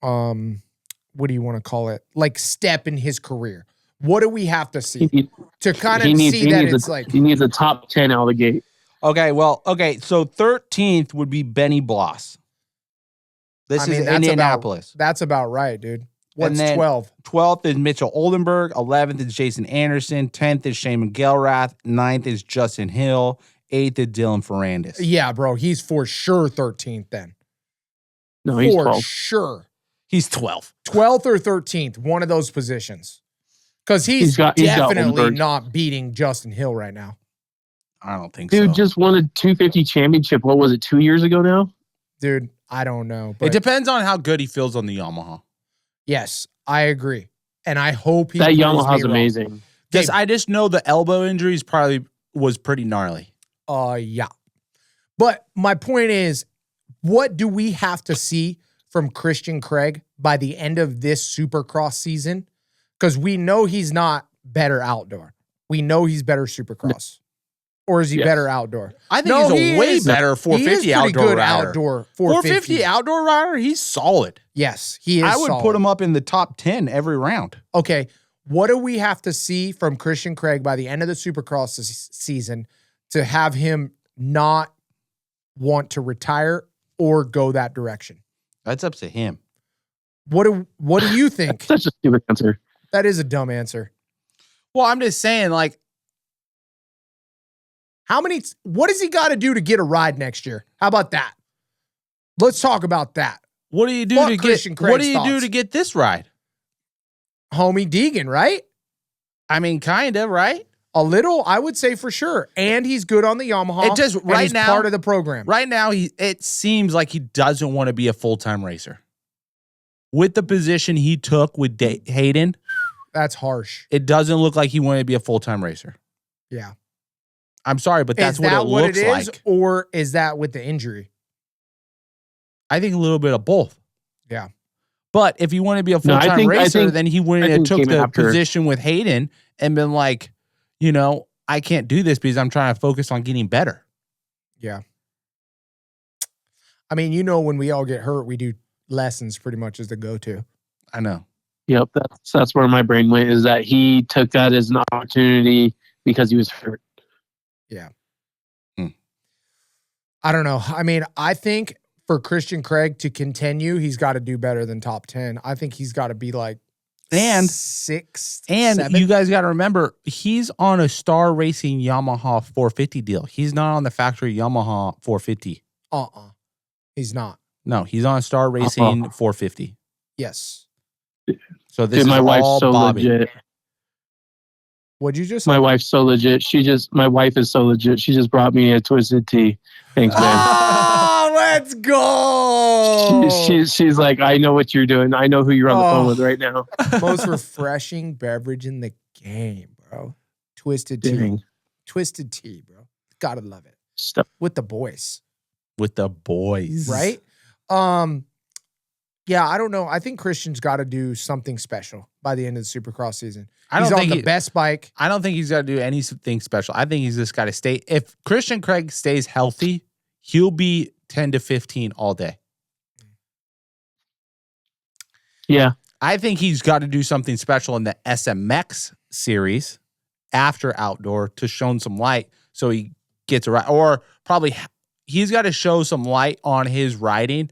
what do you want to call it? Like step in his career? What do we have to see to kind of see that it's like
he needs a top 10 out of the gate?
Okay, so 13th would be Benny Bloss. This is Indianapolis.
That's about right, dude. What's
12? 12th is Mitchell Oldenburg. 11th is Jason Anderson. 10th is Shane McGillrath. 9th is Justin Hill. 8th is Dylan Ferrandis.
Yeah, bro. He's for sure 13th then.
No, he's
for
12.
sure.
He's 12th.
12th or 13th, one of those positions. Because he's definitely not beating Justin Hill right now.
I don't think so.
Dude just won a 250 championship. What was it, 2 years ago now?
Dude, I don't know.
It depends on how good he feels on the Yamaha.
Yes, I agree. And I hope
that Yamaha's amazing.
Because I just know the elbow injuries probably was pretty gnarly.
Yeah. But my point is, what do we have to see from Christian Craig by the end of this Supercross season? Because we know he's not better outdoor. We know he's better Supercross. Or is he better outdoor?
I think he's a way better 450 outdoor rider.
Outdoor
450 outdoor rider, he's solid.
Yes, he is.
I would put him up in the top 10 every round.
Okay, what do we have to see from Christian Craig by the end of the Supercross season to have him not want to retire or go that direction?
That's up to him.
What do you think?
That's such a stupid answer.
That is a dumb answer.
Well, I'm just saying, like,
what does he got to do to get a ride next year? How about that? Let's talk about that.
What do you do to get this ride?
Homie Deegan, right?
I mean, kind of, right?
A little, I would say for sure. And he's good on the Yamaha.
It just right now
part of the program.
Right now, it seems like he doesn't want to be a full-time racer. With the position he took with Hayden,
that's harsh.
It doesn't look like he wanted to be a full-time racer.
Yeah.
I'm sorry, but that's what it looks like.
Or is that with the injury?
I think a little bit of both.
Yeah.
But if he wanted to be a full-time racer, then he wouldn't have took the position with Hayden and been like, you know, I can't do this because I'm trying to focus on getting better.
Yeah. I mean, you know, when we all get hurt, we do lessons pretty much as the go-to.
I know.
Yep. That's where my brain went, is that he took that as an opportunity because he was hurt.
Yeah. I don't know. I mean, I think for Christian Craig to continue, he's got to do better than top 10. I think he's got to be like sixth.
And
seventh.
You guys got to remember, he's on a Star Racing Yamaha 450 deal. He's not on the factory Yamaha 450.
He's not.
No, he's on a Star Racing 450.
Yes.
So this is my wife's so Bobby.
Legit.
What'd you just say?
My wife's so legit. My wife is so legit. She just brought me a Twisted Tea. Thanks, man.
Oh,
let's go.
She's like, I know what you're doing. I know who you're on the phone with right now.
Most refreshing beverage in the game, bro. Twisted tea.
Dang.
Twisted tea, bro. Gotta love it.
Stuff.
With the boys.
With the boys.
Right? Yeah, I don't know. I think Christian's got to do something special by the end of the Supercross season. He's on the best bike.
I don't think he's got to do anything special. I think he's just got to stay. If Christian Craig stays healthy, he'll be 10 to 15 all day.
Yeah.
I think he's got to do something special in the SMX series after outdoor to show some light so he gets a ride. Or probably he's got to show some light on his riding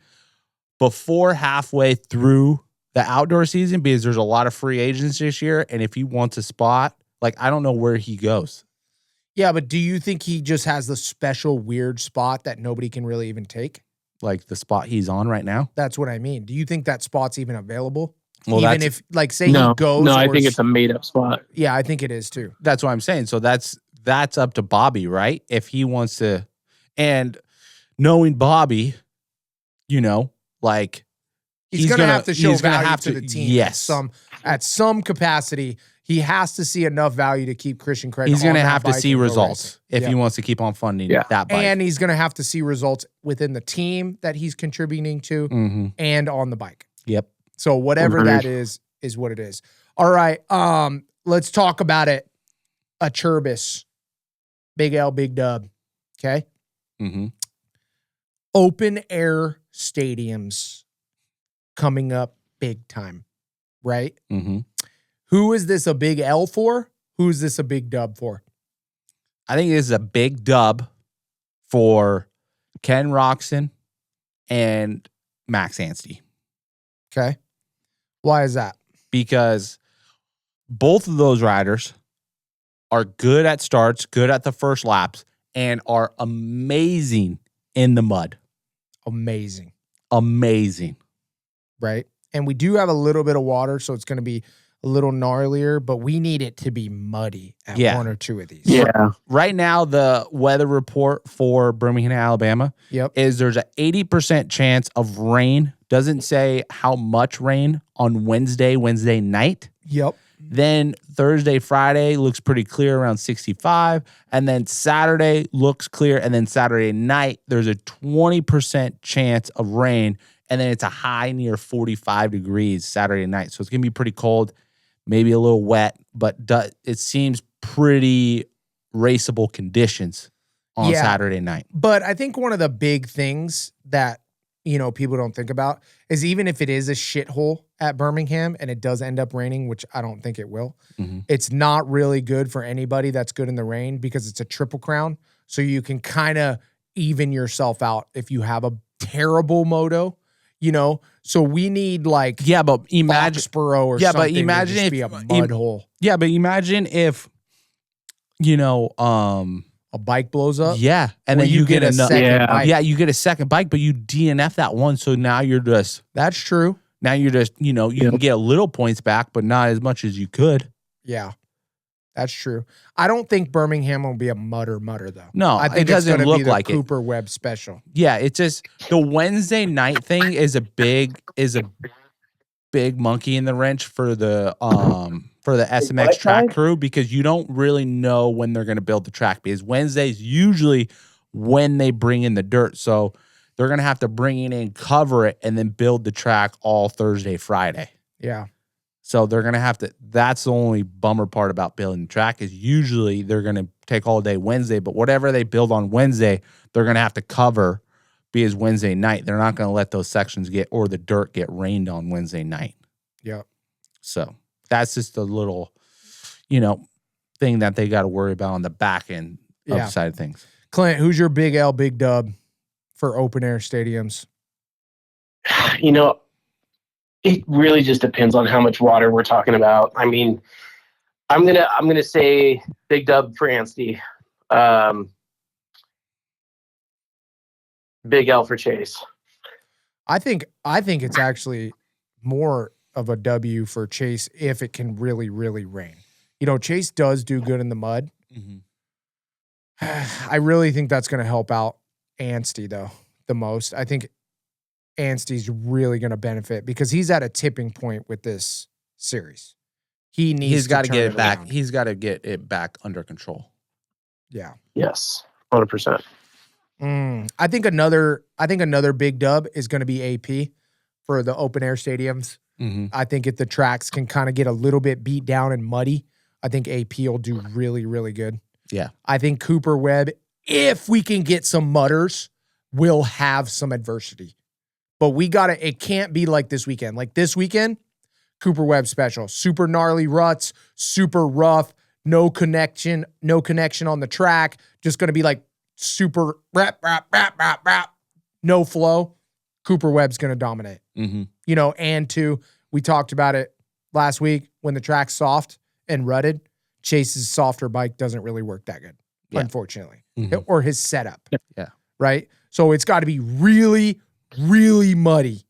before halfway through the outdoor season because there's a lot of free agents this year. And if he wants a spot, like, I don't know where he goes.
Yeah, but do you think he just has the special weird spot that nobody can really even take?
Like the spot he's on right now?
That's what I mean. Do you think that spot's even available?
Well,
even if, like, say
no,
he goes.
No, I think it's a made-up spot.
Yeah, I think it is too.
That's what I'm saying. So that's up to Bobby, right? If he wants to, and knowing Bobby, you know, like
he's gonna have to show value to the team.
Yes,
at some capacity, he has to see enough value to keep Christian Craig.
He's gonna have to see results if he wants to keep on funding that bike,
and he's gonna have to see results within the team that he's contributing to, and on the bike.
Yep.
So whatever that is what it is. All right. Let's talk about it. A Churbis. Big L, big dub. Okay. Open air stadiums coming up big time. Right? Who is this a big L for? Who is this a big dub for?
I think this is a big dub for Ken Roxon and Max Anstey.
Okay. Why is that?
Because both of those riders are good at starts, good at the first laps, and are amazing in the mud.
Amazing. Right? And we do have a little bit of water, so it's going to be a little gnarlier, but we need it to be muddy at one or two of these.
Yeah.
Right now, the weather report for Birmingham, Alabama is there's an 80% chance of rain. Doesn't say how much rain on Wednesday night.
Yep.
Then Thursday, Friday looks pretty clear around 65. And then Saturday looks clear. And then Saturday night, there's a 20% chance of rain. And then it's a high near 45 degrees Saturday night. So it's going to be pretty cold, maybe a little wet, but it seems pretty raceable conditions on Saturday night.
But I think one of the big things that, you know, people don't think about is even if it is a shithole at Birmingham and it does end up raining, which I don't think it will, it's not really good for anybody that's good in the rain because it's a triple crown. So you can kind of even yourself out if you have a terrible moto, you know? So we need like
but imagine
Foxborough or something.
But imagine if
be a mud hole.
Yeah, but imagine if, you know,
a bike blows up.
Yeah. And then you get
a second bike.
Yeah, you get a second bike, but you DNF that one. So now you're just.
That's true.
Now you're just, you know, you can get a little points back, but not as much as you could.
Yeah. That's true. I don't think Birmingham will be a mutter though.
No,
I think
it doesn't look like it.
Cooper Webb special.
Yeah, it's just the Wednesday night thing is a big monkey in the wrench for the SMX track crew because you don't really know when they're going to build the track because Wednesday's usually when they bring in the dirt. So they're going to have to bring it in, cover it, and then build the track all Thursday, Friday.
Yeah.
So they're going to have to, that's the only bummer part about building the track is usually they're going to take all day Wednesday, but whatever they build on Wednesday, they're going to have to cover because Wednesday night. They're not going to let those sections or the dirt get rained on Wednesday night.
Yeah.
So that's just a little, you know, thing that they got to worry about on the back end of the side of things.
Clint, who's your big L, big dub for open air stadiums?
You know, it really just depends on how much water we're talking about. I mean, I'm gonna say big dub for Anstey. Big L for Chase.
I think it's actually more of a W for Chase if it can really, really rain. You know, Chase does do good in the mud. I really think that's going to help out Anstey, though. the most. I think Anstey's really going to benefit because he's at a tipping point with this series. He's got to
get it back. He's got to get it back under control.
Yeah.
Yes. 100%.
I think another big dub is going to be AP for the open air stadiums.
Mm-hmm.
I think if the tracks can kind of get a little bit beat down and muddy, I think AP will do really, really good.
Yeah.
I think Cooper Webb, if we can get some mudders, will have some adversity. But it can't be like this weekend. Like this weekend, Cooper Webb special. Super gnarly ruts, super rough, no connection on the track. Just going to be like super rap, no flow. Cooper Webb's going to dominate.
Mm-hmm.
You know, and two, we talked about it last week when the track's soft and rutted, Chase's softer bike doesn't really work that good, unfortunately, or his setup.
Yeah.
Right. So it's got to be really, really muddy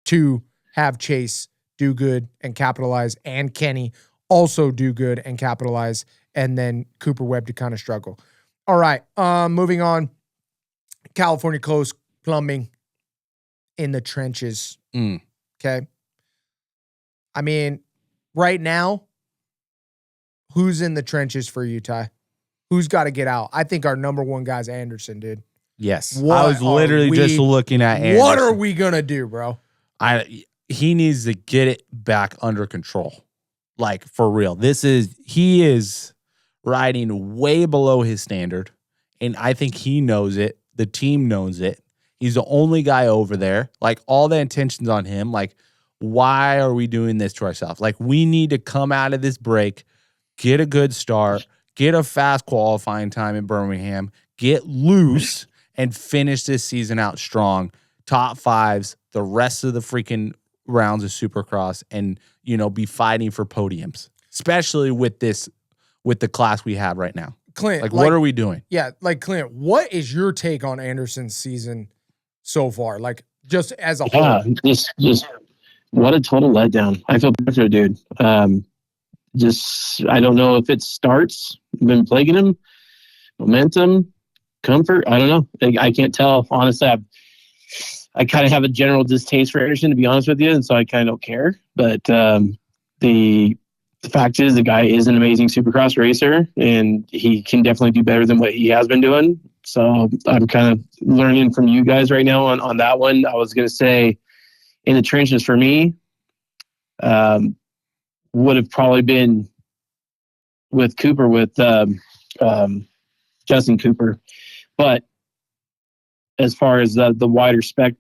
to have Chase do good and capitalize, and Kenny also do good and capitalize, and then Cooper Webb to kind of struggle. All right. Moving on. California Coast Plumbing in the trenches. Okay. I mean, right now, who's in the trenches for you, Ty? Who's got to get out? I think our number one guy's Anderson, dude.
Yes. I was literally just looking at Anderson.
What are we going to do, bro?
He needs to get it back under control. Like, for real. He is riding way below his standard, and I think he knows it. The team knows it. He's the only guy over there. Like, all the intentions on him. Like, why are we doing this to ourselves? Like, we need to come out of this break, get a good start, get a fast qualifying time in Birmingham, get loose, and finish this season out strong. Top fives, the rest of the freaking rounds of Supercross, and, you know, be fighting for podiums, especially with the class we have right now.
Clint,
like what are we doing?
Yeah, like Clint, what is your take on Anderson's season so far? Like, just as a whole.
Just what a total letdown. I feel bad for the dude. I don't know if it starts, been plaguing him, momentum, comfort. I don't know. I can't tell. Honestly, I kind of have a general distaste for Anderson, to be honest with you, and so I kind of don't care. But the fact is, the guy is an amazing Supercross racer, and he can definitely do better than what he has been doing. So I'm kind of learning from you guys right now on that one. I was going to say, in the trenches for me, would have probably been with Cooper, with Justin Cooper. But as far as the wider spec,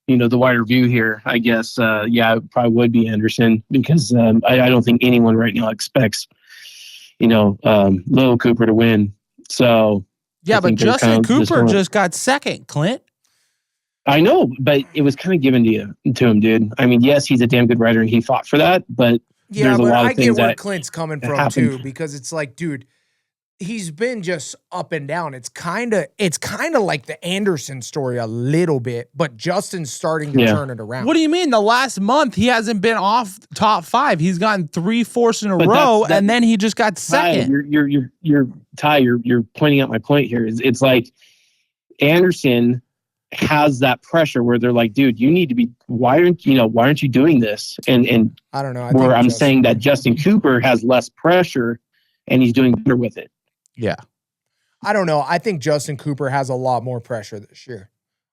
the wider view here, I guess, it probably would be Anderson, because I don't think anyone right now expects, Little Cooper to win. So
yeah, but Justin Cooper just got second, Clint.
I know, but it was kind of given to him, dude. I mean, yes, he's a damn good rider and he fought for that, but there's a lot of things that
I get where Clint's coming from too, because it's like, dude, he's been just up and down. It's kind of like the Anderson story a little bit, but Justin's starting to turn it around.
What do you mean? The last month he hasn't been off top five. He's gotten 3 fourths in a row, and then he just got second.
You're pointing out my point here. It's like Anderson has that pressure where they're like, dude, you need to be. Why aren't you doing this? And
I don't know.
I'm saying that Justin Cooper has less pressure, and he's doing better with it.
Yeah.
I don't know. I think Justin Cooper has a lot more pressure this year.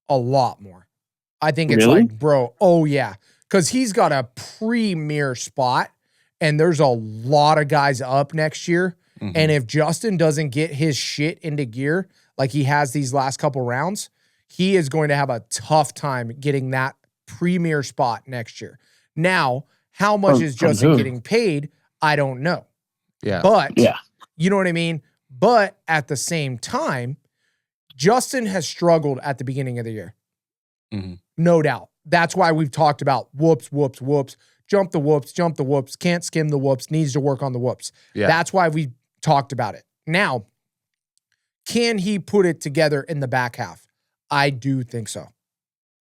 A lot more. I think it's like, bro, oh yeah. Because he's got a premier spot, and there's a lot of guys up next year. Mm-hmm. And if Justin doesn't get his shit into gear like he has these last couple rounds, he is going to have a tough time getting that premier spot next year. Now, how much is Justin getting paid? I don't know.
Yeah.
But, you know what I mean? But at the same time, Justin has struggled at the beginning of the year.
Mm-hmm.
No doubt. That's why we've talked about whoops, jump the whoops, can't skim the whoops, needs to work on the whoops.
Yeah.
That's why we talked about it. Now, can he put it together in the back half? I do think so.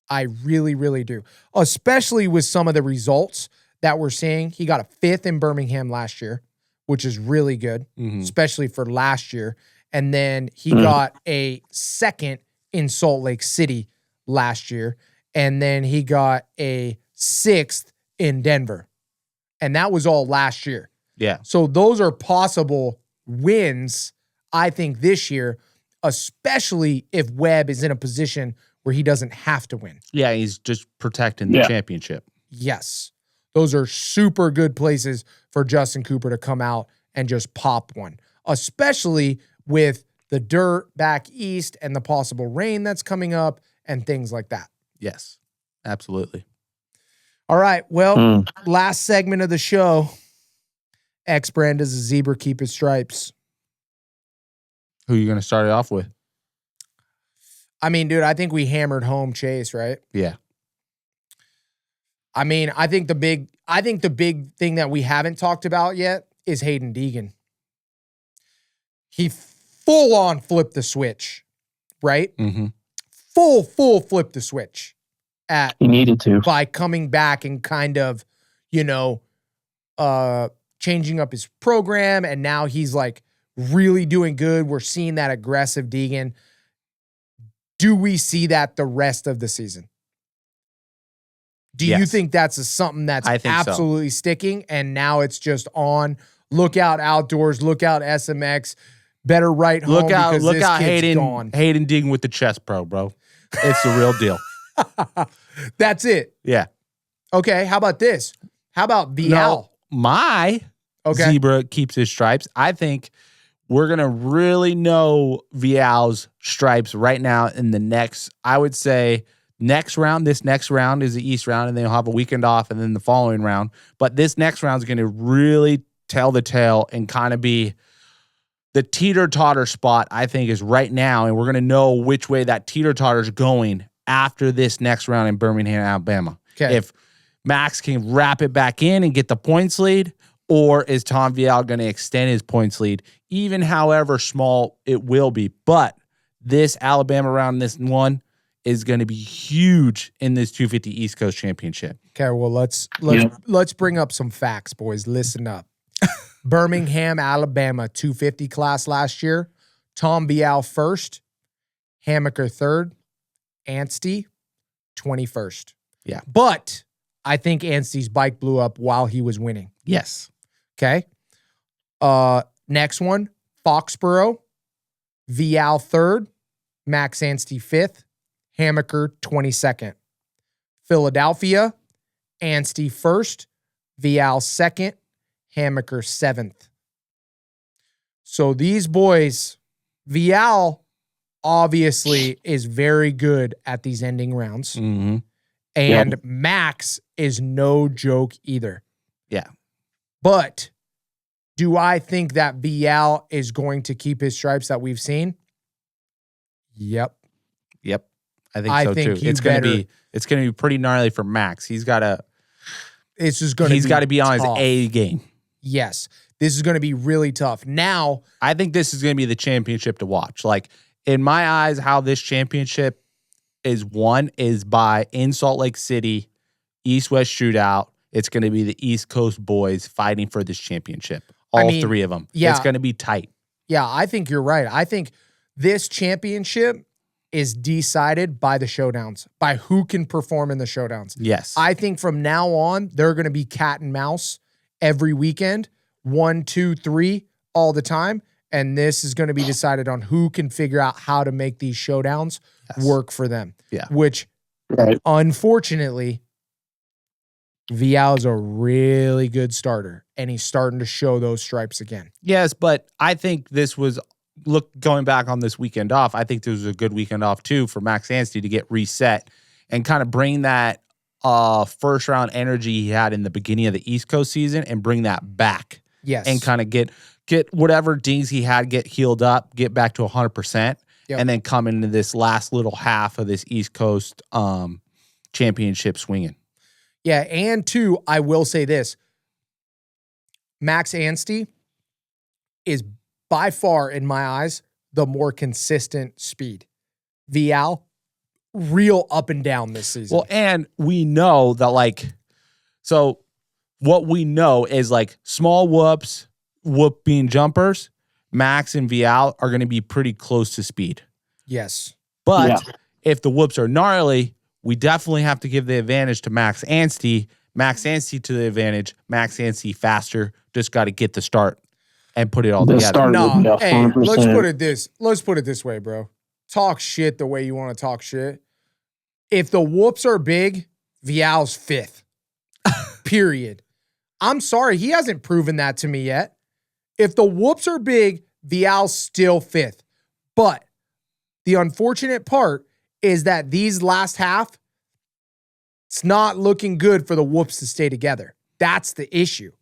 I really, really do. Especially with some of the results that we're seeing. He got a 5th in Birmingham last year, which is really good, especially for last year. And then he got a 2nd in Salt Lake City last year. And then he got a 6th in Denver. And that was all last year.
Yeah.
So those are possible wins, I think, this year, especially if Webb is in a position where he doesn't have to win.
Yeah, he's just protecting the championship.
Yes. Those are super good places for Justin Cooper to come out and just pop one, especially with the dirt back east and the possible rain that's coming up and things like that.
Yes, absolutely.
All right. Well, last segment of the show. X brand, does a zebra keep its stripes?
Who are you going to start it off with?
I mean, dude, I think we hammered home Chase, right?
Yeah.
I mean, I think the big thing that we haven't talked about yet is Hayden Deegan. He full on flipped the switch, right?
Mm-hmm.
Full flip the switch
he needed to
by coming back and kind of, changing up his program, and now he's like really doing good. We're seeing that aggressive Deegan. Do we see that the rest of the season? Do you think that's something that's absolutely sticking, and now it's just on? Look out outdoors, look out SMX, better right home. Look out
Hayden Deegan with the chest pro, bro. It's the real deal.
That's it.
Yeah.
Okay, how about this? How about Vial?
No, my zebra keeps his stripes. I think we're going to really know Vial's stripes right now in the next, I would say, next round. This next round is the East round, and then he'll have a weekend off, and then the following round. But this next round is going to really tell the tale and kind of be the teeter-totter spot, I think, is right now, and we're going to know which way that teeter-totter is going after this next round in Birmingham, Alabama.
Okay.
If Max can wrap it back in and get the points lead, or is Tom Vial going to extend his points lead, even however small it will be. But this Alabama round, this one, is going to be huge in this 250 East Coast Championship.
Okay, well, let's bring up some facts, boys. Listen up. Birmingham, Alabama 250 class last year. Tom Vial first, Hammaker third, Anstey 21st.
Yeah.
But I think Anstey's bike blew up while he was winning.
Yes.
Okay. Next one, Foxborough, Vial third, Max Anstey fifth, Hammaker 22nd. Philadelphia, Anstey first, Vial second, Hammaker seventh. So these boys, Vial obviously is very good at these ending rounds.
Mm-hmm.
And Max is no joke either.
Yeah.
But do I think that Vial is going to keep his stripes that we've seen? Yep.
I think so too. It's going to be pretty gnarly for Max. He's got to be on his A game.
Yes. This is going to be really tough. Now,
I think this is going to be the championship to watch. Like, in my eyes, how this championship is won is by, in Salt Lake City, East-West shootout. It's going to be the East Coast boys fighting for this championship. All three of them. Yeah. It's going to be tight.
Yeah, I think you're right. I think this championship is decided by the showdowns, by who can perform in the showdowns.
Yes.
I think from now on, they're going to be cat and mouse every weekend, 1, 2, 3, all the time. And this is going to be decided on who can figure out how to make these showdowns work for them.
Yeah.
Which, unfortunately, Vial is a really good starter, and he's starting to show those stripes again.
Yes, but I think this was, going back on this weekend off, I think this was a good weekend off too for Max Anstey to get reset and kind of bring that first round energy he had in the beginning of the East Coast season and bring that back.
Yes.
And kind of get whatever dings he had, get healed up, get back to 100%, and then come into this last little half of this East Coast championship swinging.
Yeah, and two, I will say this. Max Anstey is by far, in my eyes, the more consistent speed. Vial, real up and down this season.
Well, and we know that, so what we know is, small whooping jumpers, Max and Vial are going to be pretty close to speed.
Yes.
But if the whoops are gnarly, we definitely have to give the advantage to Max Anstey. Max Anstey to the advantage. Max Anstey faster. Just got to get the start and put it all together.
No, hey, let's put it this way, bro. Talk shit the way you want to talk shit. If the whoops are big, Vial's 5th. Period. I'm sorry, he hasn't proven that to me yet. If the whoops are big, Vial's still 5th. But the unfortunate part is that these last half, it's not looking good for the whoops to stay together. That's the issue.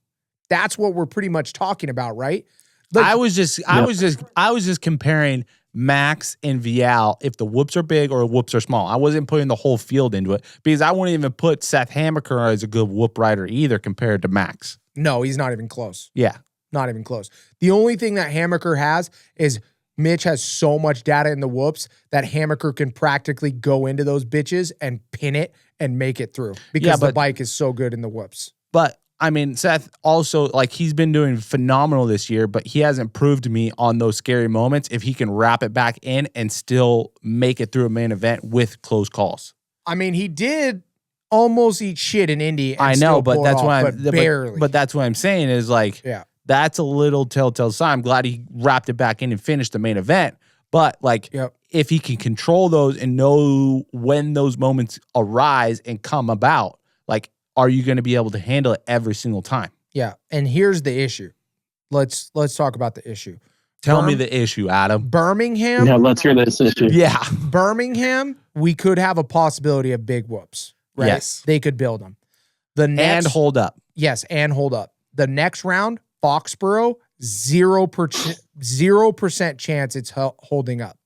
That's what we're pretty much talking about, right? Like,
I was just comparing Max and Vial if the whoops are big or the whoops are small. I wasn't putting the whole field into it because I wouldn't even put Seth Hammaker as a good whoop rider either compared to Max.
No, he's not even close.
Yeah.
Not even close. The only thing that Hammaker has is Mitch has so much data in the whoops that Hammaker can practically go into those bitches and pin it and make it through because the bike is so good in the whoops.
But I mean, Seth also, like, he's been doing phenomenal this year, but he hasn't proved to me on those scary moments if he can wrap it back in and still make it through a main event with close calls.
I mean, he did almost eat shit in Indy. And
I know, but that's why
barely.
But that's what I'm saying is like, that's a little telltale sign. I'm glad he wrapped it back in and finished the main event. But like, if he can control those and know when those moments arise and come about, like, are you going to be able to handle it every single time?
Yeah. And here's the issue. Let's talk about the issue.
Tell me the issue, Adam.
Birmingham.
Yeah, let's hear this issue.
Yeah.
Birmingham, we could have a possibility of big whoops, right?
Yes.
They could build them. And
hold up.
Yes, and hold up. The next round, Foxborough, 0% chance it's holding up.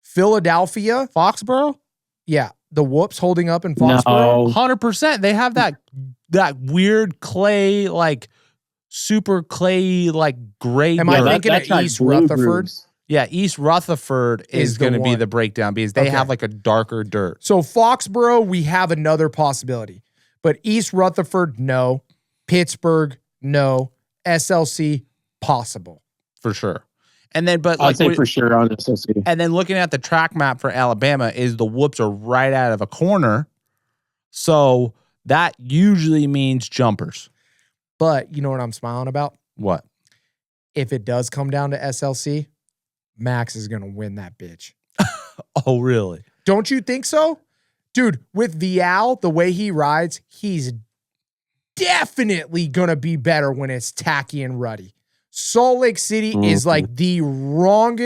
Philadelphia.
Foxborough?
Yeah. The whoops holding up in Foxborough?
100%. They have that weird clay, like super clay, like gray.
Am I thinking of East Rutherford?
Yeah, East Rutherford is going to be the breakdown because they have like a darker dirt.
So Foxborough, we have another possibility. But East Rutherford, no. Pittsburgh, no. SLC, possible.
For sure. And then, but
I'd say for sure on SLC.
And then looking at the track map for Alabama is the whoops are right out of a corner. So that usually means jumpers.
But you know what I'm smiling about?
What?
If it does come down to SLC, Max is going to win that bitch.
Oh, really?
Don't you think so? Dude, with Vial, the way he rides, he's definitely going to be better when it's tacky and ruddy. Salt Lake City is like the wrong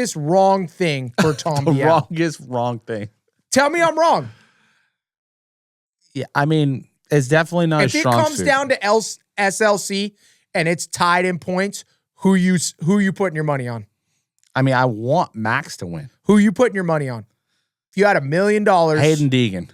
thing for Tom Vial.
Wrong thing.
Tell me I'm wrong.
Yeah, I mean, it's definitely not
if
a strong
it comes
suit.
down to SLC and it's tied in points, who you putting your money on?
I mean, I want Max to win.
Who you putting your money on? If you had $1 million,
Hayden Deegan.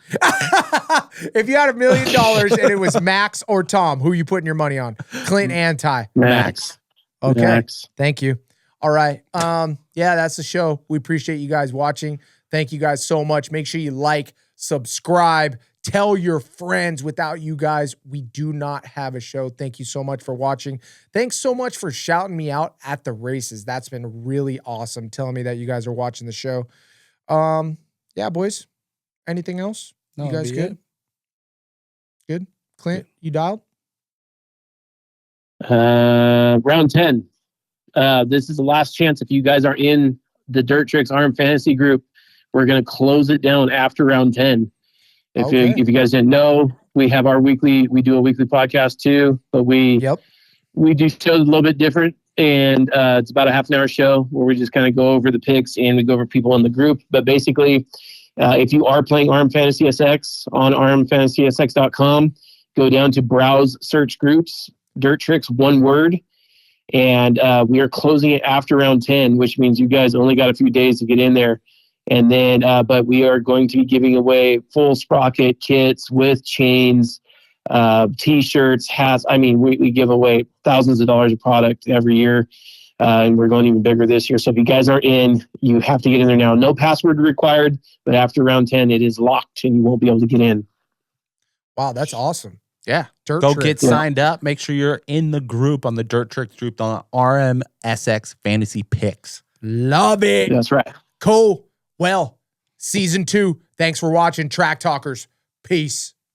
If you had $1 million and it was Max or Tom, who you putting your money on? Clint and Ty.
Max.
Okay.
Max.
Thank you. All right. Yeah, that's the show. We appreciate you guys watching. Thank you guys so much. Make sure you like, subscribe, tell your friends. Without you guys, we do not have a show. Thank you so much for watching. Thanks so much for shouting me out at the races. That's been really awesome. Telling me that you guys are watching the show. Yeah, boys. Anything else?
No,
you guys good? Good? Clint, you dialed?
Round 10. This is the last chance. If you guys are in the Dirt Tricks Arm Fantasy group, we're going to close it down after round 10. If you guys didn't know, we do a weekly podcast too, but we do shows a little bit different. And it's about a half an hour show where we just kind of go over the picks and we go over people in the group. But basically, if you are playing Arm Fantasy SX on armfantasysx.com, go down to browse search groups, Dirt Tricks, one word. And we are closing it after round 10, which means you guys only got a few days to get in there. And then, but we are going to be giving away full sprocket kits with chains, T-shirts, hats. I mean, we give away thousands of dollars of product every year. And we're going even bigger this year. So if you guys are in, you have to get in there now. No password required, but after round 10, it is locked and you won't be able to get in.
Wow, that's awesome.
Yeah.
Dirt
Go
Tricks.
get signed up. Make sure you're in the group on the Dirt Tricks group on RMSX Fantasy Picks.
Love it.
That's right.
Cool. Well, Season 2. Thanks for watching, Track Talkers. Peace.